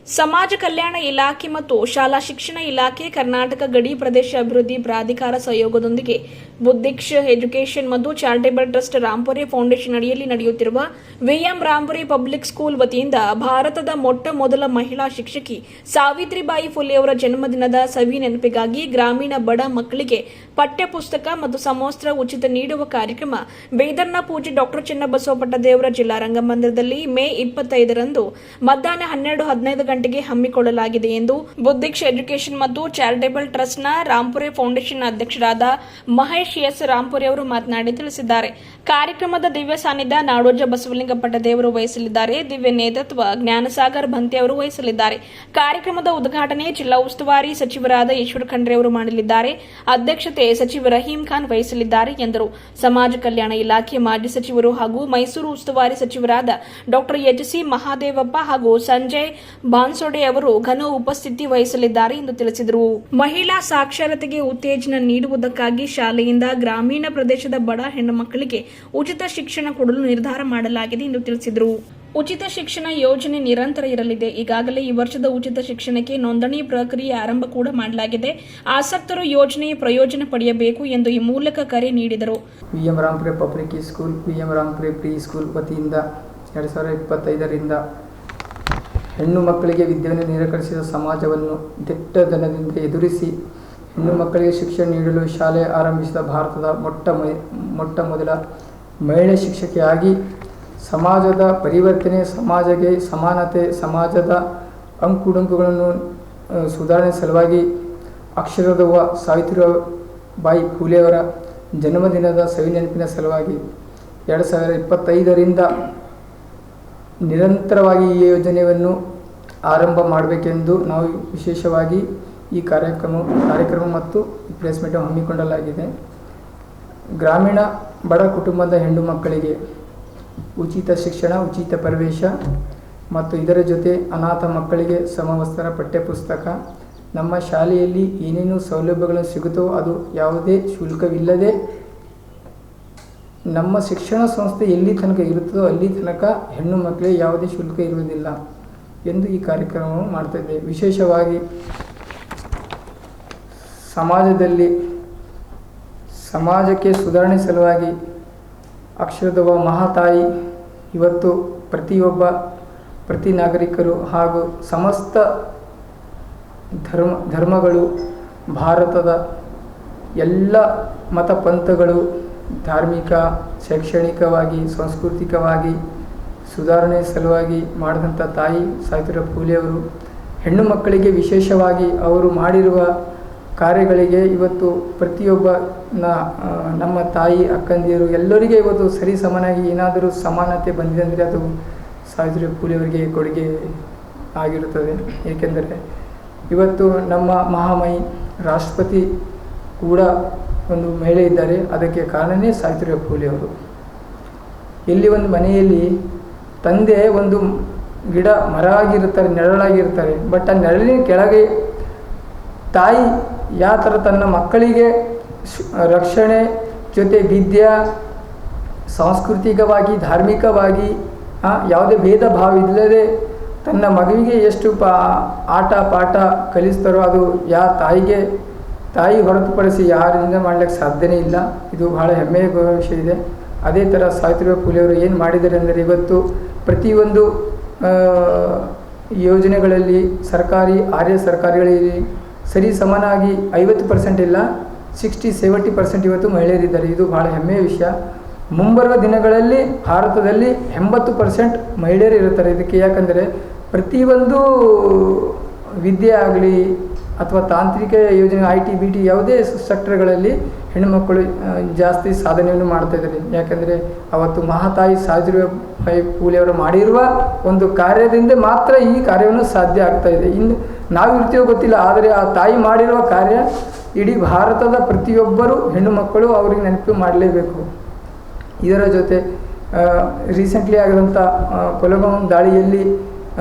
ಸಮಾಜ ಕಲ್ಯಾಣ ಇಲಾಖೆ ಮತ್ತು ಶಾಲಾ ಶಿಕ್ಷಣ ಇಲಾಖೆ, ಕರ್ನಾಟಕ ಗಡಿ ಪ್ರದೇಶ ಅಭಿವೃದ್ಧಿ ಪ್ರಾಧಿಕಾರ ಸಹಯೋಗದೊಂದಿಗೆ ಬುದ್ಧಿಕ್ಷ ಎಜುಕೇಷನ್ ಮತ್ತು ಚಾರಿಟೇಬಲ್ ಟ್ರಸ್ಟ್ ರಾಂಪುರೆ ಫೌಂಡೇಶನ್ ಅಡಿಯಲ್ಲಿ ನಡೆಯುತ್ತಿರುವ ವಿಎಂ ರಾಂಪುರೆ ಪಬ್ಲಿಕ್ ಸ್ಕೂಲ್ ವತಿಯಿಂದ ಭಾರತದ ಮೊಟ್ಟ ಮೊದಲ ಮಹಿಳಾ ಶಿಕ್ಷಕಿ ಸಾವಿತ್ರಿಬಾಯಿ ಫುಲೆ ಅವರ ಜನ್ಮದಿನದ ಸವಿ ನೆನಪಿಗಾಗಿ ಗ್ರಾಮೀಣ ಬಡ ಮಕ್ಕಳಿಗೆ ಪಠ್ಯಪುಸ್ತಕ ಮತ್ತು ಸಮವಸ್ತ್ರ ಉಚಿತ ನೀಡುವ ಕಾರ್ಯಕ್ರಮ ಬೇದರ್ನ ಪೂಜೆ ಡಾಕ್ಟರ್ ಚನ್ನಬಸವ ಪಟ್ಟದೇವರ ಜಿಲ್ಲಾ ರಂಗಮಂದಿರದಲ್ಲಿ ಮೇ 25ರಂದು ಮಧ್ಯಾಹ್ನ 12:15 ಗಂಟೆಗೆ ಹಮ್ಮಿಕೊಳ್ಳಲಾಗಿದೆ ಎಂದು ಬುದ್ಧಿಕ್ಷ ಎಜುಕೇಷನ್ ಮತ್ತು ಚಾರಿಟೇಬಲ್ ಟ್ರಸ್ಟ್ನ ರಾಂಪುರೆ ಫೌಂಡೇಶನ್ ಅಧ್ಯಕ್ಷರಾದ ಮಹೇಶ್ ಎಸ್ ರಾಂಪುರೆ ಅವರು ಮಾತನಾಡಿ ತಿಳಿಸಿದ್ದಾರೆ. ಕಾರ್ಯಕ್ರಮದ ದಿವ್ಯ ಸಾನ್ನಿಧ್ಯ ನಾಡೋಜ ಬಸವಲಿಂಗ ಪಟ್ಟದೇವರು ವಹಿಸಲಿದ್ದಾರೆ. ದಿವ್ಯ ನೇತೃತ್ವ ಜ್ಞಾನಸಾಗರ್ ಭಂತೆ ಅವರು ವಹಿಸಲಿದ್ದಾರೆ. ಕಾರ್ಯಕ್ರಮದ ಉದ್ಘಾಟನೆ ಜಿಲ್ಲಾ ಉಸ್ತುವಾರಿ ಸಚಿವರಾದ ಈಶ್ವರ ಖಂಡ್ರೆ ಅವರು ಮಾಡಲಿದ್ದಾರೆ. ಅಧ್ಯಕ್ಷತೆ ಸಚಿವ ರಹೀಂ ಖಾನ್ ವಹಿಸಲಿದ್ದಾರೆ ಎಂದರು. ಸಮಾಜ ಕಲ್ಯಾಣ ಇಲಾಖೆ ಮಾಜಿ ಸಚಿವರು ಹಾಗೂ ಮೈಸೂರು ಉಸ್ತುವಾರಿ ಸಚಿವರಾದ ಡಾಕ್ಟರ್ ಎಚ್.ಸಿ. ಮಹಾದೇವಪ್ಪ ಹಾಗೂ ಸಂಜಯ್ ಬಾನ್ಸೋಡೆ ಅವರು ಘನ ಉಪಸ್ಥಿತಿ ವಹಿಸಲಿದ್ದಾರೆ ಎಂದು ತಿಳಿಸಿದರು. ಮಹಿಳಾ ಸಾಕ್ಷರತೆಗೆ ಉತ್ತೇಜನ ನೀಡುವುದಕ್ಕಾಗಿ ಶಾಲೆಯಿಂದ ಗ್ರಾಮೀಣ ಪ್ರದೇಶದ ಬಡ ಹೆಣ್ಣು ಮಕ್ಕಳಿಗೆ ಉಚಿತ ಶಿಕ್ಷಣ ಕೊಡಲು ನಿರ್ಧಾರ ಮಾಡಲಾಗಿದೆ ಎಂದು ತಿಳಿಸಿದರು. ಉಚಿತ ಶಿಕ್ಷಣ ಯೋಜನೆ ನಿರಂತರ ಇರಲಿದೆ. ಈಗಾಗಲೇ ಈ ವರ್ಷದ ಉಚಿತ ಶಿಕ್ಷಣಕ್ಕೆ ನೋಂದಣಿ ಪ್ರಕ್ರಿಯೆ ಆರಂಭ ಕೂಡ ಮಾಡಲಾಗಿದೆ. ಆಸಕ್ತರು ಯೋಜನೆಯ ಪ್ರಯೋಜನ ಪಡೆಯಬೇಕು ಎಂದು ಈ ಮೂಲಕ ಕರೆ ನೀಡಿದರು. VM Rampure public school, VM Rampure pre school ವತಿಯಿಂದ 2025ರಿಂದ ಹೆಣ್ಣು ಮಕ್ಕಳಿಗೆ ವಿದ್ಯೆಯನ್ನು ನಿರಾಕರಿಸಿದ ಸಮಾಜವನ್ನು ದಿಟ್ಟತನದಿಂದ ಎದುರಿಸಿ ಹೆಣ್ಣು ಮಕ್ಕಳಿಗೆ ಶಿಕ್ಷಣ ನೀಡಲು ಶಾಲೆ ಆರಂಭಿಸಿದ ಭಾರತದ ಮೊಟ್ಟ ಮೊದಲ ಮಹಿಳೆ ಶಿಕ್ಷಕಿಯಾಗಿ ಸಮಾಜದ ಪರಿವರ್ತನೆ, ಸಮಾಜಕ್ಕೆ ಸಮಾನತೆ, ಸಮಾಜದ ಅಂಕುಡೊಂಕುಗಳನ್ನು ಸುಧಾರಣೆ ಸಲುವಾಗಿ ಅಕ್ಷರದವ್ವ ಸಾವಿತ್ರಿಬಾಯಿ ಫುಲೆಯವರ ಜನ್ಮದಿನದ ಸವಿನೆನಪಿನ ಸಲುವಾಗಿ 2025ರಿಂದ ನಿರಂತರವಾಗಿ ಈ ಯೋಜನೆಯನ್ನು ಆರಂಭ ಮಾಡಬೇಕೆಂದು ನಾವು ವಿಶೇಷವಾಗಿ ಈ ಕಾರ್ಯಕ್ರಮ ಮತ್ತು ಪ್ರೆಸ್ ಮೀಟ್ ಹಮ್ಮಿಕೊಳ್ಳಲಾಗಿದೆ. ಗ್ರಾಮೀಣ ಬಡ ಕುಟುಂಬದ ಹೆಣ್ಣು ಮಕ್ಕಳಿಗೆ ಉಚಿತ ಶಿಕ್ಷಣ, ಉಚಿತ ಪ್ರವೇಶ ಮತ್ತು ಇದರ ಜೊತೆ ಅನಾಥ ಮಕ್ಕಳಿಗೆ ಸಮವಸ್ತ್ರ, ಪಠ್ಯಪುಸ್ತಕ, ನಮ್ಮ ಶಾಲೆಯಲ್ಲಿ ಏನೇನು ಸೌಲಭ್ಯಗಳು ಸಿಗುತ್ತೋ ಅದು ಯಾವುದೇ ಶುಲ್ಕವಿಲ್ಲದೆ ನಮ್ಮ ಶಿಕ್ಷಣ ಸಂಸ್ಥೆ ಎಲ್ಲಿ ತನಕ ಇರುತ್ತದೋ ಅಲ್ಲಿ ತನಕ ಹೆಣ್ಣು ಮಕ್ಕಳಿಗೆ ಯಾವುದೇ ಶುಲ್ಕ ಇರುವುದಿಲ್ಲ ಎಂದು ಈ ಕಾರ್ಯಕ್ರಮವನ್ನು ಮಾಡ್ತಾಯಿದ್ದೇವೆ. ವಿಶೇಷವಾಗಿ ಸಮಾಜಕ್ಕೆ ಸುಧಾರಣೆ ಸಲುವಾಗಿ ಅಕ್ಷರದವ್ವ ಮಹಾತಾಯಿ ಇವತ್ತು ಪ್ರತಿ ನಾಗರಿಕರು ಹಾಗೂ ಸಮಸ್ತ ಧರ್ಮಗಳು, ಭಾರತದ ಎಲ್ಲ ಮತ ಪಂಥಗಳು ಧಾರ್ಮಿಕ, ಶೈಕ್ಷಣಿಕವಾಗಿ, ಸಾಂಸ್ಕೃತಿಕವಾಗಿ ಸುಧಾರಣೆ ಸಲುವಾಗಿ ಮಾಡಿದಂಥ ತಾಯಿ ಸಾವಿತ್ರಿಬಾಯಿ ಫುಲೆಯವರು ಹೆಣ್ಣು ಮಕ್ಕಳಿಗೆ ವಿಶೇಷವಾಗಿ ಅವರು ಮಾಡಿರುವ ಕಾರ್ಯಗಳಿಗೆ ಇವತ್ತು ಪ್ರತಿಯೊಬ್ಬ ನಮ್ಮ ತಾಯಿ, ಅಕ್ಕಂದಿರು ಎಲ್ಲರಿಗೆ ಇವತ್ತು ಸರಿ ಸಮನಾಗಿ ಏನಾದರೂ ಸಮಾನತೆ ಬಂದಿದೆ ಅಂದರೆ ಅದು ಸಾವಿತ್ರಿಬಾಯಿ ಫುಲೆಯವರಿಗೆ ಕೊಡುಗೆ ಆಗಿರುತ್ತದೆ. ಏಕೆಂದರೆ ಇವತ್ತು ನಮ್ಮ ಮಹಾಮಹಿ ರಾಷ್ಟ್ರಪತಿ ಕೂಡ ಒಂದು ಮಹಿಳೆ ಇದ್ದಾರೆ. ಅದಕ್ಕೆ ಕಾರಣವೇ ಸಾವಿತ್ರಿಬಾಯಿ ಫುಲೆಯವರು. ಎಲ್ಲಿ ಒಂದು ಮನೆಯಲ್ಲಿ ತಂದೆ ಒಂದು ಗಿಡ ಮರ ಆಗಿರ್ತಾರೆ, ನೆರಳಾಗಿರ್ತಾರೆ, ಬಟ್ ಆ ನೆರಳಿನ ಕೆಳಗೆ ತಾಯಿ ಯಾವ ಥರ ತನ್ನ ಮಕ್ಕಳಿಗೆ ರಕ್ಷಣೆ ಜೊತೆ ವಿದ್ಯೆ, ಸಾಂಸ್ಕೃತಿಕವಾಗಿ, ಧಾರ್ಮಿಕವಾಗಿ ಯಾವುದೇ ಭೇದ ಭಾವ ಇಲ್ಲದೆ ತನ್ನ ಮಗುವಿಗೆ ಎಷ್ಟು ಆಟ ಪಾಠ ಕಲಿಸ್ತಾರೋ ಅದು ತಾಯಿ ಹೊರತುಪಡಿಸಿ ಯಾರಿಂದ ಮಾಡಲಿಕ್ಕೆ ಸಾಧ್ಯನೇ ಇಲ್ಲ. ಇದು ಬಹಳ ಹೆಮ್ಮೆಯ ವಿಷಯ ಇದೆ. ಅದೇ ಥರ ಸಾವಿತ್ರಿಬಾಯಿ ಫುಲೆಯವರು ಏನು ಮಾಡಿದ್ದಾರೆ ಅಂದರೆ ಇವತ್ತು ಪ್ರತಿಯೊಂದು ಯೋಜನೆಗಳಲ್ಲಿ ಆರ್ಯ ಸರ್ಕಾರಿಗಳಲ್ಲಿ ಸರಿ ಸಮನಾಗಿ 50% ಇಲ್ಲ, 60-70% ಇವತ್ತು ಮಹಿಳೆಯರಿದ್ದಾರೆ. ಇದು ಬಹಳ ಹೆಮ್ಮೆಯ ವಿಷಯ. ಮುಂಬರುವ ದಿನಗಳಲ್ಲಿ ಭಾರತದಲ್ಲಿ 80% ಮಹಿಳೆಯರು ಇರುತ್ತಾರೆ. ಇದಕ್ಕೆ ಯಾಕಂದರೆ ಪ್ರತಿಯೊಂದು ವಿದ್ಯೆ ಆಗಲಿ ಅಥವಾ ತಾಂತ್ರಿಕ ಯೋಜನೆ, IT, BT ಯಾವುದೇ ಸೆಕ್ಟರ್ಗಳಲ್ಲಿ ಹೆಣ್ಣುಮಕ್ಕಳು ಜಾಸ್ತಿ ಸಾಧನೆಯನ್ನು ಮಾಡ್ತಾಯಿದ್ದಾರೆ. ಯಾಕಂದರೆ ಅವತ್ತು ಮಹಾತಾಯಿ ಸಾವಿತ್ರಿಬಾಯಿ ಫುಲೆಯವರು ಮಾಡಿರುವ ಒಂದು ಕಾರ್ಯದಿಂದ ಮಾತ್ರ ಈ ಕಾರ್ಯವನ್ನು ಸಾಧ್ಯ ಆಗ್ತಾಯಿದೆ. ಇನ್ನು ನಾವು ಇರ್ತೀವೋ ಗೊತ್ತಿಲ್ಲ, ಆದರೆ ಆ ತಾಯಿ ಮಾಡಿರುವ ಕಾರ್ಯ ಇಡೀ ಭಾರತದ ಪ್ರತಿಯೊಬ್ಬರು ಹೆಣ್ಣು ಮಕ್ಕಳು ಅವರಿಗೆ ನೆನಪು ಮಾಡಲೇಬೇಕು. ಇದರ ಜೊತೆ ರೀಸೆಂಟ್ಲಿ ಆಗಿದಂಥ ಪುಲ್ವಾಮಾ ದಾಳಿಯಲ್ಲಿ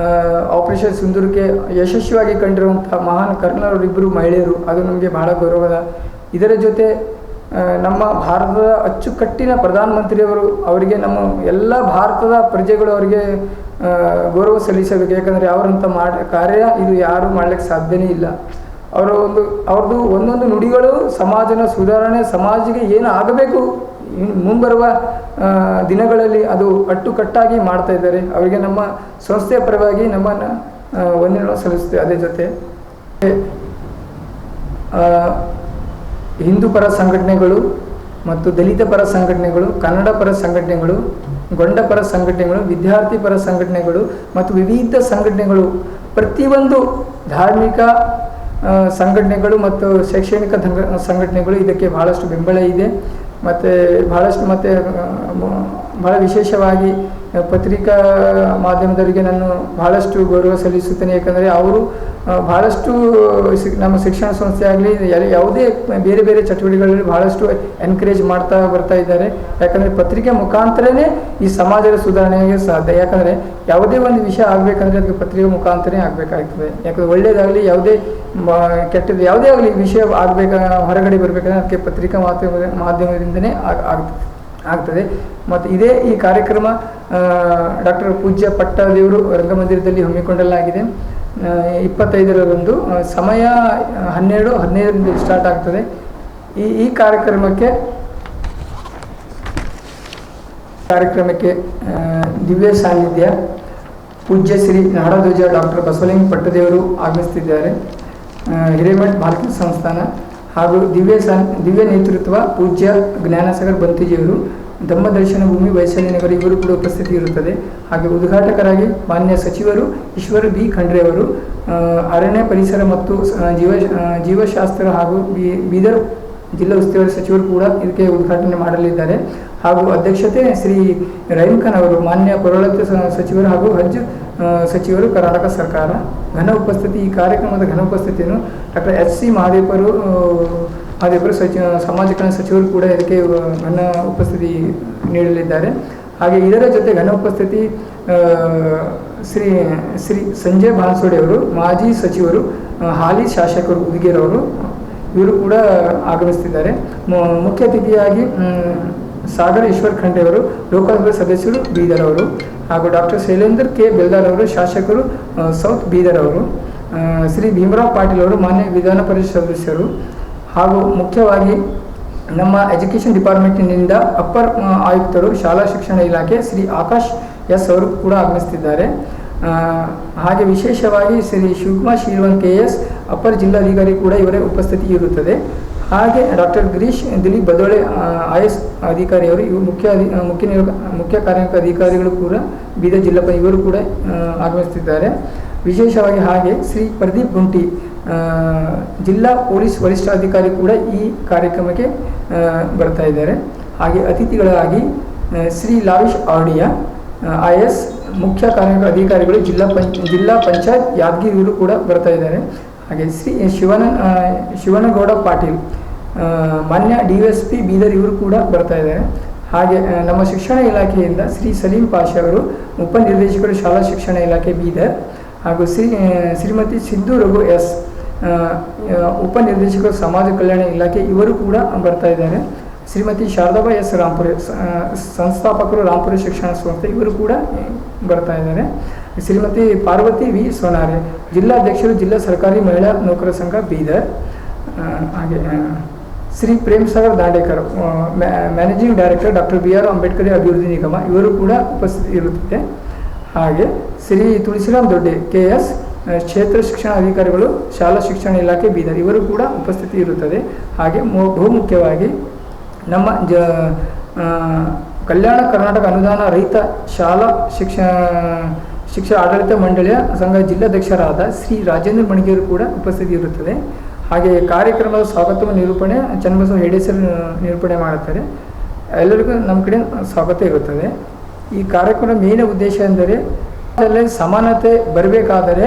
ಆಪರೇಷನ್ ಸಿಂಧೂರಕ್ಕೆ ಯಶಸ್ವಿಯಾಗಿ ಕಂಡಿರುವಂಥ ಮಹಾನ್ ಕರ್ನಲ್ ಅವರಿಬ್ಬರು ಮಹಿಳೆಯರು, ಅದು ನಮಗೆ ಬಹಳ ಗೌರವದ. ಇದರ ಜೊತೆ ನಮ್ಮ ಭಾರತದ ಅಚ್ಚುಕಟ್ಟಿನ ಪ್ರಧಾನಮಂತ್ರಿಯವರು ಅವರಿಗೆ ನಮ್ಮ ಎಲ್ಲ ಭಾರತದ ಪ್ರಜೆಗಳು ಅವರಿಗೆ ಗೌರವ ಸಲ್ಲಿಸಬೇಕು. ಯಾಕಂದರೆ ಅವರಂಥ ಕಾರ್ಯ ಇದು ಯಾರೂ ಮಾಡಲಿಕ್ಕೆ ಸಾಧ್ಯನೇ ಇಲ್ಲ. ಅವ್ರದ್ದು ಒಂದೊಂದು ನುಡಿಗಳು ಸಮಾಜನ ಸುಧಾರಣೆ, ಸಮಾಜಕ್ಕೆ ಏನು ಆಗಬೇಕು ಮುಂಬರುವ ದಿನಗಳಲ್ಲಿ ಅದು ಅಟ್ಟುಕಟ್ಟಾಗಿ ಮಾಡ್ತಾ ಇದ್ದಾರೆ. ಅವರಿಗೆ ನಮ್ಮ ಸಂಸ್ಥೆಯ ಪರವಾಗಿ ನಮ್ಮನ್ನು ವಂದನೆಗಳನ್ನು ಸಲ್ಲಿಸುತ್ತೆ. ಅದೇ ಜೊತೆ ಹಿಂದೂ ಪರ ಸಂಘಟನೆಗಳು ಮತ್ತು ದಲಿತ ಪರ ಸಂಘಟನೆಗಳು, ಕನ್ನಡ ಪರ ಸಂಘಟನೆಗಳು, ಗೊಂಡ ಪರ ಸಂಘಟನೆಗಳು, ವಿದ್ಯಾರ್ಥಿ ಪರ ಸಂಘಟನೆಗಳು ಮತ್ತು ವಿವಿಧ ಸಂಘಟನೆಗಳು, ಪ್ರತಿಯೊಂದು ಧಾರ್ಮಿಕ ಸಂಘಟನೆಗಳು ಮತ್ತು ಶೈಕ್ಷಣಿಕ ಸಂಘಟನೆಗಳು ಇದಕ್ಕೆ ಬಹಳಷ್ಟು ಬೆಂಬಲ ಇದೆ. ಮತ್ತು ಭಾಳ ವಿಶೇಷವಾಗಿ ಪತ್ರಿಕಾ ಮಾಧ್ಯಮದವರಿಗೆ ನಾನು ಬಹಳಷ್ಟು ಗೌರವ ಸಲ್ಲಿಸುತ್ತೇನೆ. ಯಾಕಂದರೆ ಅವರು ಬಹಳಷ್ಟು ನಮ್ಮ ಶಿಕ್ಷಣ ಸಂಸ್ಥೆ ಆಗಲಿ ಯಾವುದೇ ಬೇರೆ ಬೇರೆ ಚಟುವಟಿಕೆಗಳಲ್ಲಿ ಬಹಳಷ್ಟು ಎನ್ಕರೇಜ್ ಬರ್ತಾ ಇದ್ದಾರೆ. ಯಾಕಂದರೆ ಪತ್ರಿಕೆ ಮುಖಾಂತರನೇ ಈ ಸಮಾಜದ ಸುಧಾರಣೆಗೆ ಸಾಧ್ಯ. ಯಾಕಂದರೆ ಯಾವುದೇ ಒಂದು ವಿಷಯ ಆಗಬೇಕಂದ್ರೆ ಅದಕ್ಕೆ ಪತ್ರಿಕೆ ಮುಖಾಂತರನೇ ಆಗಬೇಕಾಗ್ತದೆ. ಯಾಕಂದರೆ ಒಳ್ಳೆಯದಾಗಲಿ ಯಾವುದೇ ಕೆಟ್ಟದ್ದು ಯಾವುದೇ ಆಗಲಿ ವಿಷಯ ಹೊರಗಡೆ ಬರಬೇಕಂದ್ರೆ ಅದಕ್ಕೆ ಪತ್ರಿಕಾ ಮಾಧ್ಯಮದಿಂದನೇ ಆಗ್ತದೆ. ಮತ್ತು ಈ ಕಾರ್ಯಕ್ರಮ ಡಾಕ್ಟರ್ ಪೂಜ್ಯ ಪಟ್ಟದೇವರು ರಂಗಮಂದಿರದಲ್ಲಿ ಹಮ್ಮಿಕೊಳ್ಳಲಾಗಿದೆ. 25ರಂದು ಸಮಯ 12:15 ಸ್ಟಾರ್ಟ್ ಆಗ್ತದೆ. ಈ ಕಾರ್ಯಕ್ರಮಕ್ಕೆ ದಿವ್ಯ ಸಾನ್ನಿಧ್ಯ ಪೂಜ್ಯ ಶ್ರೀ ನಾಡಧ್ವಜ ಡಾಕ್ಟರ್ ಬಸವಲಿಂಗ ಪಟ್ಟದೇವರು ಆಗಮಿಸುತ್ತಿದ್ದಾರೆ. ಹಿರೇಮಠ್ ಬಾಲಕಿ ಸಂಸ್ಥಾನ ಹಾಗೂ ದಿವ್ಯ ನೇತೃತ್ವ ಪೂಜ್ಯ ಜ್ಞಾನಸಾಗರ್ ಬಂತಿಜಿಯವರು, ಧಮ್ಮದರ್ಶನ ಭೂಮಿ ವೈಶಾಲಿ ನಗರ ಇವರು ಕೂಡ ಉಪಸ್ಥಿತಿ ಇರುತ್ತದೆ. ಹಾಗೆ ಉದ್ಘಾಟಕರಾಗಿ ಮಾನ್ಯ ಸಚಿವರು ಈಶ್ವರ ಬಿ ಖಂಡ್ರೆ ಅವರು, ಅರಣ್ಯ ಪರಿಸರ ಮತ್ತು ಜೀವಶಾಸ್ತ್ರ ಹಾಗೂ ಬೀದರ್ ಜಿಲ್ಲಾ ಉಸ್ತುವಾರಿ ಸಚಿವರು ಕೂಡ ಇದಕ್ಕೆ ಉದ್ಘಾಟನೆ ಮಾಡಲಿದ್ದಾರೆ. ಹಾಗೂ ಅಧ್ಯಕ್ಷತೆ ಶ್ರೀ ರಹೀಂ ಖಾನ್ ಅವರು, ಮಾನ್ಯ ಪೌರಾಡಳಿತ ಸಚಿವರು ಹಾಗೂ ಹಜ್ ಸಚಿವರು, ಕರ್ನಾಟಕ ಸರ್ಕಾರ. ಈ ಕಾರ್ಯಕ್ರಮದ ಘನ ಉಪಸ್ಥಿತಿಯನ್ನು ಡಾಕ್ಟರ್ ಎಚ್ ಸಿ ಮಹದೇವರು ಸಮಾಜ ಕಲ್ಯಾಣ ಸಚಿವರು ಕೂಡ ಇದಕ್ಕೆ ಘನ ಉಪಸ್ಥಿತಿ ನೀಡಲಿದ್ದಾರೆ. ಹಾಗೆ ಇದರ ಜೊತೆ ಘನ ಉಪಸ್ಥಿತಿ ಶ್ರೀ ಸಂಜಯ್ ಬಾನ್ಸೋಡೆ ಅವರು, ಮಾಜಿ ಸಚಿವರು, ಹಾಲಿ ಶಾಸಕರು ಉದಗೇರವರು, ಇವರು ಕೂಡ ಆಗಮಿಸುತ್ತಿದ್ದಾರೆ. ಮುಖ್ಯ ಅತಿಥಿಯಾಗಿ ಸಾಗರ್ ಈಶ್ವರ್ ಖಂಡ್ರೆ ಅವರು, ಲೋಕಸಭಾ ಸದಸ್ಯರು ಬೀದರ್ ಅವರು, ಹಾಗೂ ಡಾಕ್ಟರ್ ಶೈಲೇಂದ್ರ ಕೆ ಬೆಲ್ದಾರ್ ಅವರು, ಶಾಸಕರು ಸೌತ್ ಬೀದರ್ ಅವರು, ಶ್ರೀ ಭೀಮರಾವ್ ಪಾಟೀಲ್ ಅವರು, ಮಾನ್ಯ ವಿಧಾನ ಪರಿಷತ್ ಸದಸ್ಯರು, ಹಾಗೂ ಮುಖ್ಯವಾಗಿ ನಮ್ಮ ಎಜುಕೇಷನ್ ಡಿಪಾರ್ಟ್ಮೆಂಟಿನಿಂದ ಅಪ್ಪರ್ ಆಯುಕ್ತರು ಶಾಲಾ ಶಿಕ್ಷಣ ಇಲಾಖೆ ಶ್ರೀ ಆಕಾಶ್ ಎಸ್ ಅವರು ಕೂಡ ಆಗಮಿಸುತ್ತಿದ್ದಾರೆ. ಹಾಗೆ ವಿಶೇಷವಾಗಿ ಶ್ರೀ ಶಿವಕುಮಾರ್ ಶ್ರೀವನ್ KS ಅಪ್ಪರ್ ಜಿಲ್ಲಾಧಿಕಾರಿ ಕೂಡ ಇವರೇ ಉಪಸ್ಥಿತಿ ಇರುತ್ತದೆ. ಹಾಗೆ ಡಾಕ್ಟರ್ ಗಿರೀಶ್ ದಿಲೀಪ್ ಬದೋಳೆ IS ಅಧಿಕಾರಿಯವರು, ಇವರು ಮುಖ್ಯ ಕಾರ್ಯನಿರ್ವಾಹಕ ಅಧಿಕಾರಿಗಳು ಕೂಡ ಬೀದರ್ ಜಿಲ್ಲಾ ಇವರು ಕೂಡ ಆಗಮಿಸುತ್ತಿದ್ದಾರೆ. ವಿಶೇಷವಾಗಿ ಹಾಗೆ ಶ್ರೀ ಪ್ರದೀಪ್ ಗುಂಟಿ ಜಿಲ್ಲಾ ಪೊಲೀಸ್ ವರಿಷ್ಠಾಧಿಕಾರಿ ಕೂಡ ಈ ಕಾರ್ಯಕ್ರಮಕ್ಕೆ ಬರ್ತಾ ಇದ್ದಾರೆ. ಹಾಗೆ ಅತಿಥಿಗಳಾಗಿ ಶ್ರೀ ಲಾವಿಶ್ ಆರ್ಡಿಯಾ IS ಮುಖ್ಯ ಕಾರ್ಯನಿರ್ವಾಹಕ ಅಧಿಕಾರಿಗಳು ಜಿಲ್ಲಾ ಪಂಚಾಯತ್ ಯಾದಗಿರಿ ಇವರು ಕೂಡ ಬರ್ತಾ ಇದ್ದಾರೆ. ಹಾಗೆ ಶ್ರೀ ಶಿವನಗೌಡ ಪಾಟೀಲ್ ಮಾನ್ಯ DSP ಬೀದರ್ ಇವರು ಕೂಡ ಬರ್ತಾ ಇದ್ದಾರೆ. ಹಾಗೆ ನಮ್ಮ ಶಿಕ್ಷಣ ಇಲಾಖೆಯಿಂದ ಶ್ರೀ ಸಲೀಂ ಪಾಷಾ ಅವರು, ಉಪನಿರ್ದೇಶಕರು ಶಾಲಾ ಶಿಕ್ಷಣ ಇಲಾಖೆ ಬೀದರ್, ಹಾಗೂ ಶ್ರೀಮತಿ ಸಿದ್ದು ರಘು S ಉಪನಿರ್ದೇಶಕರು ಸಮಾಜ ಕಲ್ಯಾಣ ಇಲಾಖೆ ಇವರು ಕೂಡ ಬರ್ತಾ ಇದ್ದಾರೆ. ಶ್ರೀಮತಿ ಶಾರದಾಬಾ S ರಾಂಪುರ ಸಂಸ್ಥಾಪಕರು ರಾಂಪುರ ಶಿಕ್ಷಣ ಸಂಸ್ಥೆ ಇವರು ಕೂಡ ಬರ್ತಾ ಇದ್ದಾರೆ. ಶ್ರೀಮತಿ ಪಾರ್ವತಿ V ಸೋನಾರೆ ಜಿಲ್ಲಾಧ್ಯಕ್ಷರು ಜಿಲ್ಲಾ ಸರ್ಕಾರಿ ಮಹಿಳಾ ನೌಕರ ಸಂಘ ಬೀದರ್. ಹಾಗೆ Shri Prem Sagar Dandekar managing director doctor BR Ambedkar ಅಭಿವೃದ್ಧಿ ನಿಗಮ ಇವರು ಕೂಡ ಉಪಸ್ಥಿತಿ ಇರುತ್ತದೆ. ಹಾಗೆ ಶ್ರೀ ತುಳಸಿರಾಮ್ ದೊಡ್ಡೆ KS ಕ್ಷೇತ್ರ ಶಿಕ್ಷಣ ಅಧಿಕಾರಿಗಳು ಶಾಲಾ ಶಿಕ್ಷಣ ಇಲಾಖೆ ಬೀದರ್ ಇವರು ಕೂಡ ಉಪಸ್ಥಿತಿ ಇರುತ್ತದೆ. ಹಾಗೆ ಬಹುಮುಖ್ಯವಾಗಿ ನಮ್ಮ ಕಲ್ಯಾಣ ಕರ್ನಾಟಕ ಅನುದಾನ ರಹಿತ ಶಾಲಾ ಶಿಕ್ಷಣ ಆಡಳಿತ ಮಂಡಳಿಯ ಸಂಘ ಜಿಲ್ಲಾಧ್ಯಕ್ಷರಾದ ಶ್ರೀ ರಾಜೇಂದ್ರ ಮಣಿಗೇರು ಕೂಡ ಉಪಸ್ಥಿತಿ ಇರುತ್ತದೆ. ಹಾಗೆ ಕಾರ್ಯಕ್ರಮದ ಸ್ವಾಗತ ನಿರೂಪಣೆ ಚನ್ನಬಸವ ಹೆಡೇಸರ್ ನಿರೂಪಣೆ ಮಾಡುತ್ತಾರೆ. ಎಲ್ಲರಿಗೂ ನಮ್ಮ ಕಡೆ ಸ್ವಾಗತ ಇರುತ್ತದೆ. ಈ ಕಾರ್ಯಕ್ರಮದ ಮೇನ್ ಉದ್ದೇಶ ಎಂದರೆ ಸಮಾನತೆ ಬರಬೇಕಾದರೆ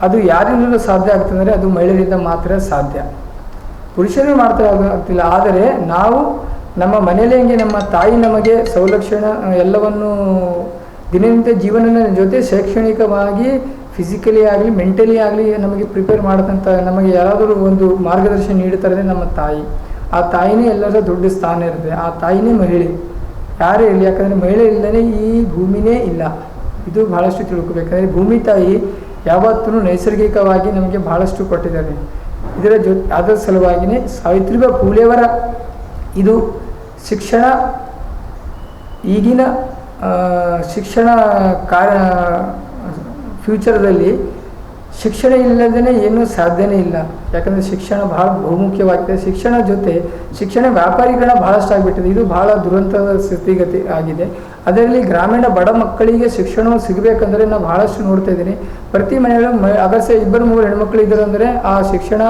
ಅದು ಯಾರಿಂದಲೂ ಸಾಧ್ಯ ಆಗ್ತದೆ, ಅದು ಮಹಿಳೆಯರಿಂದ ಮಾತ್ರ ಸಾಧ್ಯ. ಪುರುಷರು ಮಾಡ್ತಾ ಆಗ್ತಿಲ್ಲ. ಆದರೆ ನಾವು ನಮ್ಮ ಮನೆಯಲ್ಲೇ ಹೆಂಗೆ ನಮ್ಮ ತಾಯಿ ನಮಗೆ ಸೌಲಕ್ಷಣ ಎಲ್ಲವನ್ನು ದಿನನಿತ್ಯ ಜೀವನದ ಜೊತೆ ಶೈಕ್ಷಣಿಕವಾಗಿ ಫಿಸಿಕಲಿ ಆಗಲಿ ಮೆಂಟಲಿ ಆಗಲಿ ನಮಗೆ ಪ್ರಿಪೇರ್ ಮಾಡತಂಥ ನಮಗೆ ಯಾರಾದರೂ ಒಂದು ಮಾರ್ಗದರ್ಶನ ನೀಡುತ್ತಾರೆ ನಮ್ಮ ತಾಯಿ. ಆ ತಾಯಿನೇ ಎಲ್ಲರ ದೊಡ್ಡ ಸ್ಥಾನ ಇರುತ್ತೆ. ಆ ತಾಯಿನೇ ಮಹಿಳೆ, ಯಾರೇ ಇರಲಿ. ಯಾಕಂದರೆ ಮಹಿಳೆ ಇಲ್ಲದೇ ಈ ಭೂಮಿನೇ ಇಲ್ಲ. ಇದು ಭಾಳಷ್ಟು ತಿಳ್ಕೊಬೇಕಂದ್ರೆ ಭೂಮಿ ತಾಯಿ ಯಾವತ್ತೂ ನೈಸರ್ಗಿಕವಾಗಿ ನಮಗೆ ಭಾಳಷ್ಟು ಕೊಟ್ಟಿದ್ದಾರೆ. ಅದರ ಸಲುವಾಗಿಯೇ ಸಾವಿತ್ರಿಬಾಯಿ ಫುಲೆಯವರ ಇದು ಶಿಕ್ಷಣ ಈಗಿನ ಶಿಕ್ಷಣ ಫ್ಯೂಚರ್ದಲ್ಲಿ ಶಿಕ್ಷಣ ಇಲ್ಲದೇ ಏನೂ ಸಾಧ್ಯನೇ ಇಲ್ಲ. ಯಾಕಂದರೆ ಶಿಕ್ಷಣ ಭಾಳ ಬಹುಮುಖ್ಯವಾಗಿದೆ. ಶಿಕ್ಷಣ ಜೊತೆ ಶಿಕ್ಷಣ ವ್ಯಾಪಾರೀಕರಣ ಭಾಳಷ್ಟು ಆಗಿಬಿಟ್ಟಿದೆ. ಇದು ಭಾಳ ದುರಂತದ ಸ್ಥಿತಿಗತಿ ಆಗಿದೆ. ಅದರಲ್ಲಿ ಗ್ರಾಮೀಣ ಬಡ ಮಕ್ಕಳಿಗೆ ಶಿಕ್ಷಣ ಸಿಗಬೇಕಂದ್ರೆ ನಾನು ಭಾಳಷ್ಟು ನೋಡ್ತಾ ಇದ್ದೀನಿ. ಪ್ರತಿ ಮನೆಯಲ್ಲೂ ಅಗರ್ಸೆ 2-3 ಹೆಣ್ಮಕ್ಳು ಇದ್ದಾರೆ ಅಂದರೆ ಆ ಶಿಕ್ಷಣ,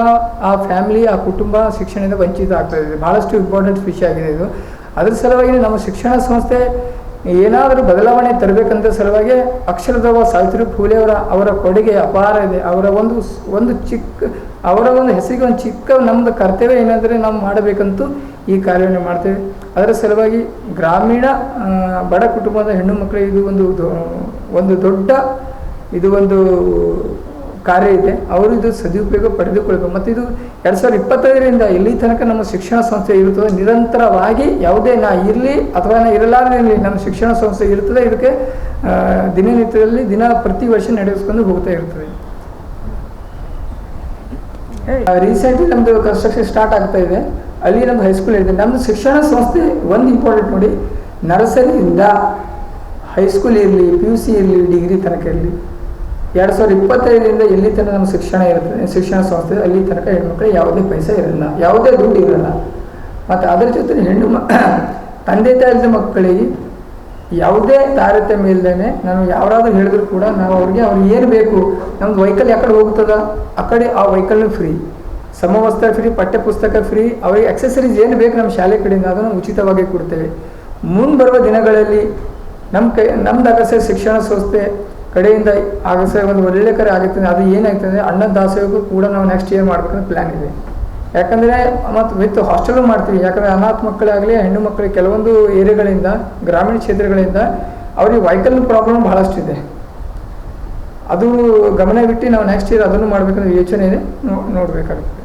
ಆ ಫ್ಯಾಮಿಲಿ, ಆ ಕುಟುಂಬ ಶಿಕ್ಷಣದಿಂದ ವಂಚಿತ ಆಗ್ತಾ ಇದೆ. ಭಾಳಷ್ಟು ಇಂಪಾರ್ಟೆಂಟ್ ವಿಷಯ ಆಗಿದೆ ಇದು. ಅದರ ಸಲುವಾಗಿ ನಮ್ಮ ಶಿಕ್ಷಣ ಸಂಸ್ಥೆ ಏನಾದರೂ ಬದಲಾವಣೆ ತರಬೇಕಂತ ಸಲುವಾಗಿ ಅಕ್ಷರದವ ಸಾವಿತ್ರಿಬಾಯಿ ಫುಲೆಯವರ ಕೊಡುಗೆ ಅಪಾರ ಇದೆ. ಅವರ ಒಂದು ಹೆಸರಿಗೆ ಒಂದು ಚಿಕ್ಕ ನಮ್ಮದು ಕರ್ತವ್ಯ ಏನಾದರೆ ನಾವು ಮಾಡಬೇಕಂತೂ ಈ ಕಾರ್ಯವನ್ನು ಮಾಡ್ತೇವೆ. ಅದರ ಸಲುವಾಗಿ ಗ್ರಾಮೀಣ ಬಡ ಕುಟುಂಬದ ಹೆಣ್ಣು ಮಕ್ಕಳಿಗೆ ಇದು ಒಂದು ದೊಡ್ಡ ಕಾರ್ಯ ಇದೆ. ಅವರು ಇದು ಸದುಪಯೋಗ ಪಡೆದುಕೊಳ್ಬೇಕು. ಮತ್ತು ಇದು 2025ರಿಂದ ಇಲ್ಲಿ ತನಕ ನಮ್ಮ ಶಿಕ್ಷಣ ಸಂಸ್ಥೆ ಇರುತ್ತದೆ. ನಿರಂತರವಾಗಿ ಯಾವುದೇ ಇರಲಿ ಅಥವಾ ಇರಲಾರದಿರಲಿ ನಮ್ಮ ಶಿಕ್ಷಣ ಸಂಸ್ಥೆ ಇರ್ತದೆ. ಇದಕ್ಕೆ ದಿನನಿತ್ಯದಲ್ಲಿ ಪ್ರತಿ ವರ್ಷ ನಡೆಸ್ಕೊಂಡು ಹೋಗ್ತಾ ಇರ್ತದೆ. ರೀಸೆಂಟ್ಲಿ ನಮ್ಮದು ಕನ್ಸ್ಟ್ರಕ್ಷನ್ ಸ್ಟಾರ್ಟ್ ಆಗ್ತಾ ಇದೆ. ಅಲ್ಲಿ ನಮ್ಮದು ಹೈಸ್ಕೂಲ್ ಇದೆ. ನಮ್ಮದು ಶಿಕ್ಷಣ ಸಂಸ್ಥೆ ಒಂದು ಇಂಪಾರ್ಟೆಂಟ್ ನೋಡಿ, ನರ್ಸರಿಯಿಂದ ಹೈಸ್ಕೂಲ್ ಇರಲಿ, PUC ಇರಲಿ, ಡಿಗ್ರಿ ತನಕ ಇರಲಿ, 2025ರಿಂದ ಎಲ್ಲಿ ತನಕ ನಮ್ಮ ಶಿಕ್ಷಣ ಇರ್ತದೆ, ಶಿಕ್ಷಣ ಸಂಸ್ಥೆ ಅಲ್ಲಿ ತನಕ ಹೆಣ್ಮಕ್ಳಿಗೆ ಯಾವುದೇ ಪೈಸೆ ಇರಲ್ಲ, ಯಾವುದೇ ದುಡ್ಡು ಇರಲ್ಲ. ಮತ್ತು ಅದರ ಜೊತೆ ತಂದೆ ತಾಯಿದ ಮಕ್ಕಳಿಗೆ ಯಾವುದೇ ತಾರತಮ್ಯ ಇಲ್ಲದೇ ನಾನು ಯಾರಾದರೂ ಹೇಳಿದ್ರು ಕೂಡ ನಾವು ಅವ್ರಿಗೆ ಏನು ಬೇಕು, ನಮ್ದು ವೆಹಿಕಲ್ ಯಾಕಡೆ ಹೋಗ್ತದ ಆ ಕಡೆ ಆ ವೆಹಿಕಲ್ನು ಫ್ರೀ, ಸಮವಸ್ತ್ರ ಫ್ರೀ, ಪಠ್ಯ ಪುಸ್ತಕ ಫ್ರೀ, ಅವರಿಗೆ ಅಕ್ಸೆಸರೀಸ್ ಏನು ಬೇಕು ನಮ್ಮ ಶಾಲೆ ಕಡೆಯಿಂದ ಅದನ್ನು ಉಚಿತವಾಗಿ ಕೊಡ್ತೇವೆ. ಮುಂಬರುವ ದಿನಗಳಲ್ಲಿ ನಮ್ದು ಅಗಸೆ ಶಿಕ್ಷಣ ಸಂಸ್ಥೆ ಕಡೆಯಿಂದ ಆಗಸೆ ಒಂದು ಒಳ್ಳೆ ಕರೆ ಆಗುತ್ತದೆ. ಅದು ಏನಾಗ್ತದೆ, ಅನ್ನದ ದಾಸೋಹಕ್ಕೂ ಕೂಡ ನಾವು ನೆಕ್ಸ್ಟ್ ಇಯರ್ ಮಾಡ್ಬೇಕಂತ ಪ್ಲ್ಯಾನ್ ಇದೆ. ಯಾಕಂದರೆ ಮತ್ತು ವಿತ್ ಹಾಸ್ಟೆಲು ಮಾಡ್ತೀವಿ. ಯಾಕಂದರೆ ಅನಾಥ ಮಕ್ಕಳಾಗಲಿ, ಹೆಣ್ಣು ಮಕ್ಕಳಿಗೆ ಕೆಲವೊಂದು ಏರಿಯಾಗಳಿಂದ, ಗ್ರಾಮೀಣ ಕ್ಷೇತ್ರಗಳಿಂದ ಅವ್ರಿಗೆ ವೆಹಿಕಲ್ ಪ್ರಾಬ್ಲಮ್ ಭಾಳಷ್ಟು ಇದೆ. ಅದು ಗಮನವಿಟ್ಟು ನಾವು ನೆಕ್ಸ್ಟ್ ಇಯರ್ ಅದನ್ನು ಮಾಡಬೇಕಂದ್ರೆ ಯೋಚನೆ ಇದೆ, ನೋಡಬೇಕಾಗುತ್ತೆ.